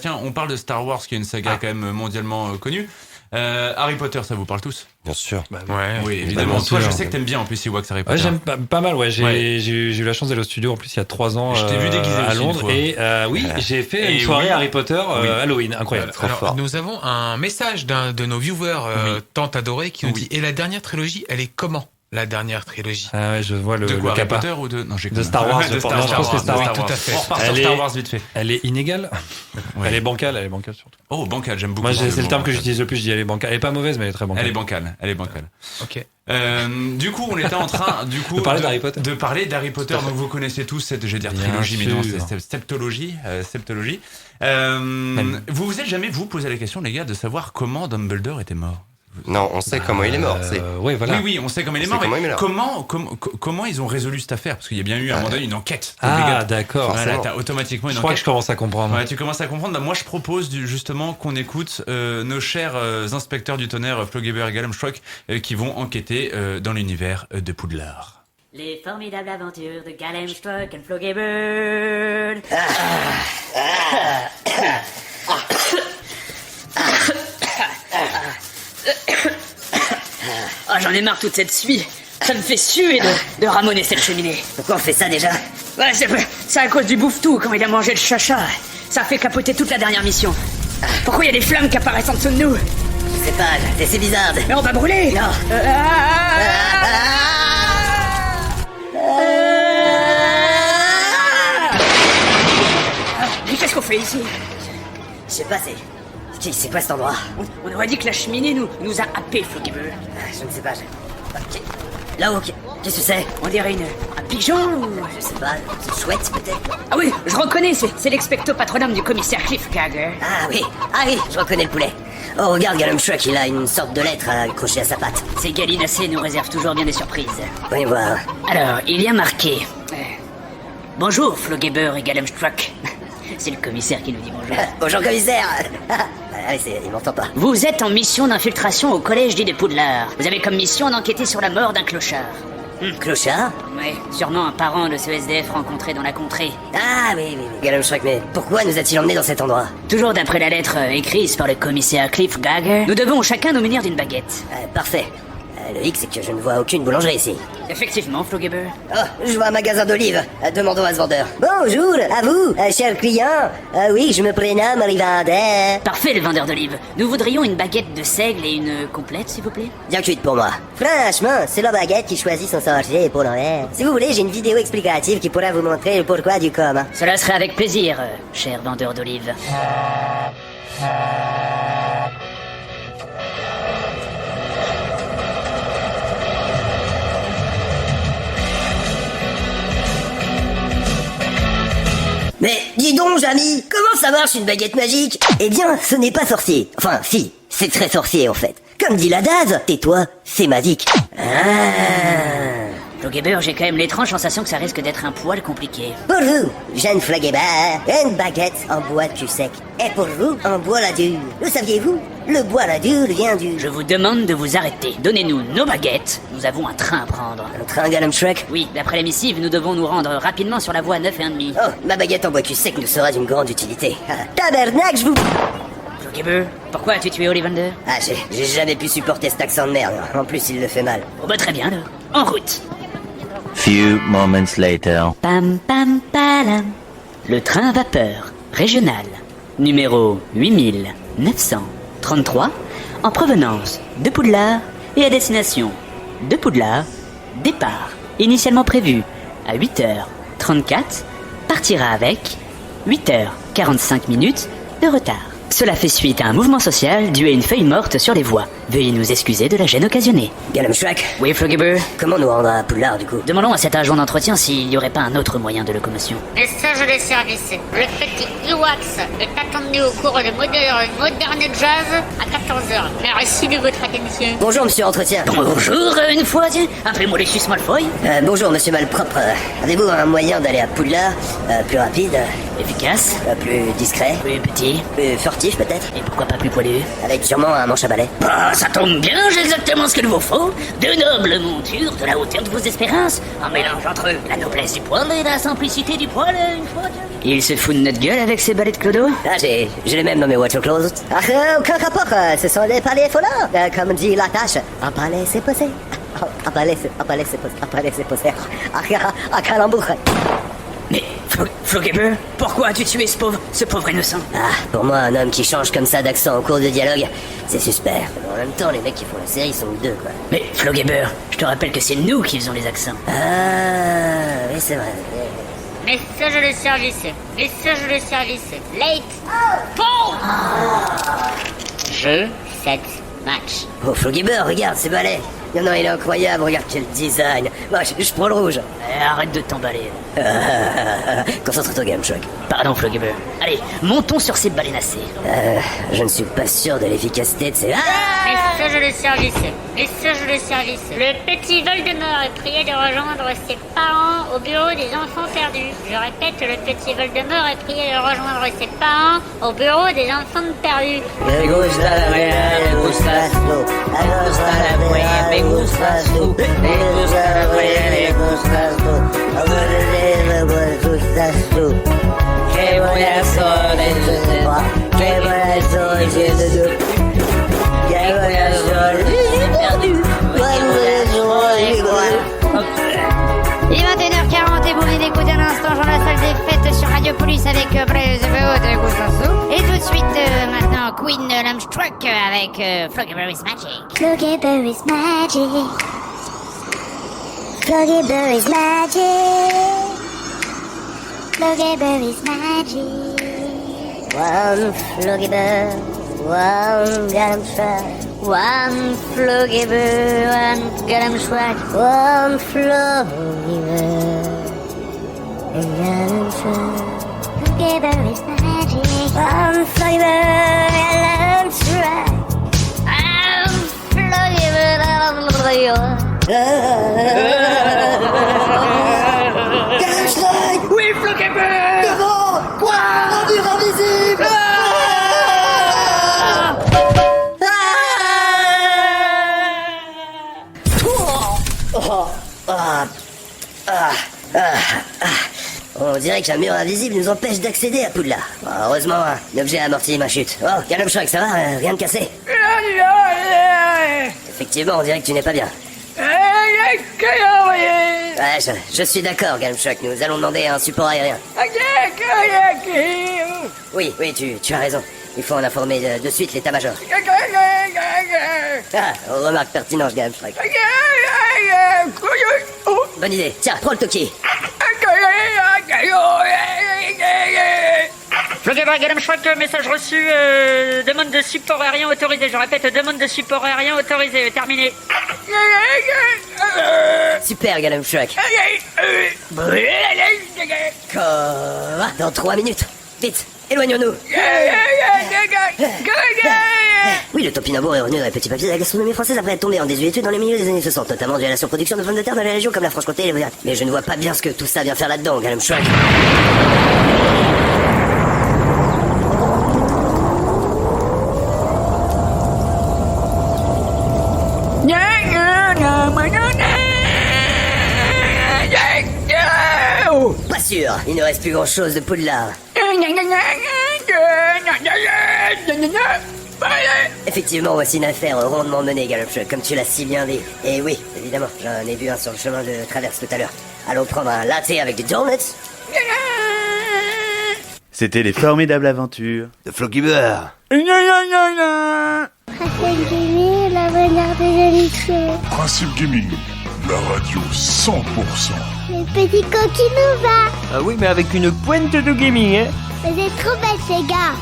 tiens, on parle de Star Wars, qui est une saga quand même mondialement connue. Harry Potter, ça vous parle tous? Bien sûr. Oui, évidemment. Toi, je sais que t'aimes bien en plus Ewoks, Harry Potter. Ouais, j'aime pas mal. Ouais, j'ai eu la chance d'aller au studio en plus il y a 3 ans. Je t'ai vu déguisé à aussi Londres une fois. et oui, j'ai fait une soirée Harry Potter Halloween, incroyable. Trop fort. Nous avons un message d'un de nos viewers tant adorés qui nous dit: et la dernière trilogie, elle est comment? La dernière trilogie. Ah ouais, je vois de quoi, le Harry capa. Potter ou de... Non, j'ai De Star Wars, je pense que Star Wars. Tout à fait. On repart sur Elle Star est- Wars vite fait. Elle est inégale. Ouais. Elle est bancale surtout. Oh, bancale, j'aime beaucoup. Moi, c'est le terme que bancale. j'utilise le plus. Je dis elle est bancale. Elle est pas mauvaise, mais elle est très bancale. Elle est bancale. Ok. Du coup, on était en train, De parler d'Harry Potter. De parler d'Harry Potter. Donc, vous connaissez tous cette, je vais dire Bien trilogie, mais non, sûr. c'est septologie. Vous vous êtes jamais, vous, posé la question, les gars, de savoir comment Dumbledore était mort? Non, on sait comment il est mort. Ouais, voilà. Oui, on sait comment il est On mort. sait comment Mais il est mort. comment ils ont résolu cette affaire? Parce qu'il y a bien eu à un moment donné une enquête. Ah, d'accord. Voilà, forcément. t'as automatiquement une Je crois que enquête. je commence à comprendre. Ouais, tu commences à comprendre. Bah, moi, je propose justement qu'on écoute nos chers inspecteurs du tonnerre, Floggeber et Gallemstrock, qui vont enquêter dans l'univers de Poudlard. Les formidables aventures de Gallemstrock et Floggebird. Ah, j'en ai marre toute cette suie. Ça me fait suer de ramoner cette cheminée. Pourquoi on fait ça déjà? Ouais, c'est à cause du bouffe-tout quand il a mangé le chacha. Ça a fait capoter toute la dernière mission. Pourquoi il y a des flammes qui apparaissent en dessous de nous? Je sais pas, c'est bizarre. Mais on va brûler. Non. Mais qu'est-ce qu'on fait ici? Je sais pas, c'est quoi cet endroit? On aurait dit que la cheminée nous a happés, Floggebird. Je ne sais pas. Là-haut, qu'est-ce que c'est? On dirait un pigeon ou... Je sais pas, c'est chouette peut-être? Ah oui, je reconnais, c'est l'expecto patronum du commissaire Cliffhanger. Ah oui, je reconnais le poulet. Oh, regarde, Gallemstrock, il a une sorte de lettre accrochée à sa patte. Ces gallinacés nous réservent toujours bien des surprises. Voyons voir. Alors, il y a marqué... bonjour, Floggebird et Gallemstrock. C'est le commissaire qui nous dit bonjour. Bonjour, commissaire. Allez, il m'entend pas. Vous êtes en mission d'infiltration au collège dit de Poudlard. Vous avez comme mission d'enquêter sur la mort d'un clochard. Clochard? Oui, sûrement un parent de ce SDF rencontré dans la contrée. Ah oui. Gallemstrock, mais pourquoi nous a-t-il emmenés dans cet endroit? Toujours d'après la lettre écrite par le commissaire Cliffhanger, nous devons chacun nous munir d'une baguette. Parfait. Le hic, c'est que je ne vois aucune boulangerie ici. Effectivement, Floggebird. Oh, je vois un magasin d'olives. Demandons à ce vendeur. Bonjour, à vous, cher client. Oui, je me prénomme Rivander. Parfait, le vendeur d'olives. Nous voudrions une baguette de seigle et une complète, s'il vous plaît. Bien cuite pour moi. Franchement, c'est la baguette qui choisit son sorcier pour l'envers. Si vous voulez, j'ai une vidéo explicative qui pourra vous montrer le pourquoi du comment. Cela serait avec plaisir, cher vendeur d'olives. Mais dis donc, Jamy, comment ça marche une baguette magique? Eh bien, ce n'est pas sorcier. Enfin, si, c'est très sorcier en fait. Comme dit l'adage, tais-toi, c'est magique. Floggebird, j'ai quand même l'étrange sensation que ça risque d'être un poil compliqué. Pour vous, jeune Floggebird, une baguette en bois de cul sec. Et pour vous, en bois la dur. Le saviez-vous? Le bois la dur vient du... Je vous demande de vous arrêter. Donnez-nous nos baguettes. Nous avons un train à prendre. Un train Gallemstrock? Oui, d'après la missive, nous devons nous rendre rapidement sur la voie 9,5. Oh, ma baguette en bois cul sec nous sera d'une grande utilité. Tabernacle, je vous... Floggebird, pourquoi as-tu tué Ollivander? Ah, j'ai jamais pu supporter cet accent de merde. En plus, il le fait mal. Oh bah très bien, là. En route. Few moments later. Pam pam palam. Le train à vapeur régional numéro 8933 en provenance de Poudlard et à destination de Poudlard. Départ initialement prévu à 8h34 partira avec 8h45 minutes de retard. Cela fait suite à un mouvement social dû à une feuille morte sur les voies. Veuillez nous excuser de la gêne occasionnée. Gallemstrock, Oui, Floggebird. comment nous rendre à Poudlard, du coup? Demandons à cet agent d'entretien s'il n'y aurait pas un autre moyen de locomotion. Message des services. Le petit Ewoks est attendu au cours de moderne jazz à 14h. Merci de votre attention. Bonjour, monsieur entretien. Bonjour, une fois, tiens. Appelez-moi Lucius Malfoy. Bonjour, monsieur Malpropre. Avez-vous un moyen d'aller à Poudlard? Plus rapide, Efficace, plus discret, plus petit, plus furtif peut-être? et pourquoi pas plus poilu. Avec sûrement un manche à balai. Ah, ça tombe bien, j'ai exactement ce qu'il vous faut. De nobles montures, de la hauteur de vos espérances. Un mélange entre la noblesse du poil et la simplicité du poil, une fois, tiens. Il se fout de notre gueule avec ses balais de clodo? Ah, j'ai les mêmes dans mes watch closed. Ah, aucun rapport, ce sont des palais follards. Comme dit la tâche, un palais c'est posé. Un palais c'est posé. Ah, calembour. Mais, Flogibber, pourquoi as-tu tué ce pauvre innocent? Ah, pour moi, un homme qui change comme ça d'accent en cours de dialogue, c'est suspect. Mais en même temps, les mecs qui font la série sont deux, quoi. Mais, Flogibber, je te rappelle que c'est nous qui faisons les accents. Ah, oui, c'est vrai. Message de service. Message de service. Late. Bon. Jeu, 7, match. Oh, Flogibber, regarde ces balais. Non, il est incroyable, regarde quel design. Moi, je prends le rouge. Arrête de t'emballer. Concentre-toi, GameShock. Pardon, Flogibber. Allez, montons sur ces balénacées. Je ne suis pas sûr de l'efficacité de ces... Message de service. Message de service. Le petit Voldemort est prié de rejoindre ses parents au bureau des enfants perdus. Je répète, le petit Voldemort est prié de rejoindre ses parents au bureau des enfants perdus. Me gusta la buena, me gustas tú. Me gusta la buena, me gustas tú. Me gusta la buena, me gustas tú. Me gustas tú. Qué corazón es moi. Qué corazón es de Qué corazón es perdu. Il est 21h40 et vous venez d'écouter un instant dans la salle des fêtes sur Radio Police avec Blaise de Goussensou. Et tout de suite, maintenant, Queen Lamstruck avec Flogibber is Magic. Flogibber is magic. Flogibber is magic. Flogibber is magic. One Flogibber, one Lamstruck. One Flogibber, one Lamstruck. One Flogibber, and Lamstruck. Flogibber is magic. One Flogibber, and Lamstruck. Lamstruck. Oui, Flogibber! Devant! Quoi? Rendu invisible! On dirait qu'un mur invisible nous empêche d'accéder à Poudlard. Oh, heureusement, un objet a amorti ma chute. Oh, Galumshock, ça va? Rien de cassé? Effectivement, on dirait que tu n'es pas bien. Ouais, je suis d'accord, Galumshock. Nous allons demander un support aérien. Oui, tu as raison. Il faut en informer de suite l'état-major. Ah, remarque pertinente, Galumshock. Bonne idée. Tiens, prends le Toki. Flogibber, Galumshock, message reçu, demande de support aérien autorisé. Je répète, demande de support aérien autorisé. Terminé. Super, Galumshock. Dans 3 minutes. Vite, éloignons-nous. Oui, le topinambour est revenu dans les petits papiers de la gastronomie française après être tombé en désuétude dans les milieux des années 60, notamment dû à la surproduction de pommes de terre dans les régions comme la Franche-Comté et les Auvergne. Mais je ne vois pas bien ce que tout ça vient faire là-dedans, Galumshock. Pas sûr, il ne reste plus grand-chose de Poudlard. Effectivement, voici une affaire rondement menée, Galumshock, comme tu l'as si bien dit. Et oui, évidemment, j'en ai vu un sur le chemin de traverse tout à l'heure. Allons prendre un latte avec des donuts. C'était les formidables aventures de Flogibber. Principe Gaming, la manière des émissions. Principe Gaming, la radio 100%. Le petit coquin nous va. Ah oui, mais avec une pointe de gaming, hein. Vous êtes trop bêtes, les gars.